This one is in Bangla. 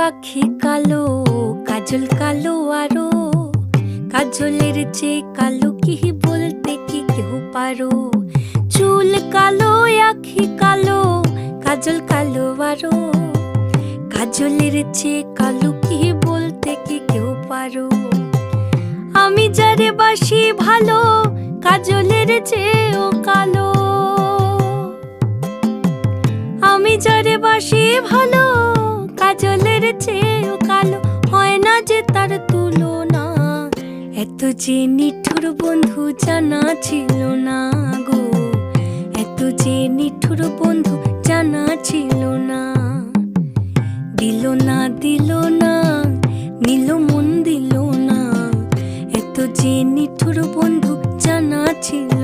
আখি কালো, কাজল কালো আরো, কাজলের চেয়ে কালো কি বলতে কি কেউ পারো? চুল কালো, আখি কালো, কাজল কালো আরো, কাজলের চেয়ে কালো কি বলতে কি কেউ পারো? আমি যারে বাসি ভালো, কাজলের চেয়েও কালো। আমি যারে বাসি ভালো, কাজলের চেয়েও কালো, হয় না যে তার তুলনা। এত যে নিঠুর বন্ধু জানা ছিল না গো, এত যে নিঠুর বন্ধু জানা ছিল না। দিল না দিল না, নিল মন দিল না, এত যে নিঠুর বন্ধু জানা ছিল